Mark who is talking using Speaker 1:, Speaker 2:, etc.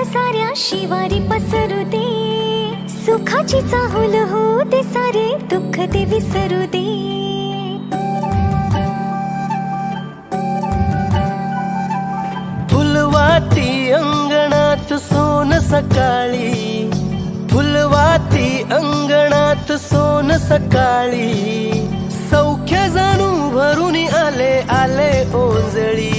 Speaker 1: साऱ्या शिवारी पसरू दे, सुखाची चाहुल हो दे, सारे दुःख ते विसरू दे.
Speaker 2: फुलवाती अंगणात सोन सकाळी, फुलवाती अंगणात सोन सकाळी, सौख्य जाणू भरून आले आले ओंजळी.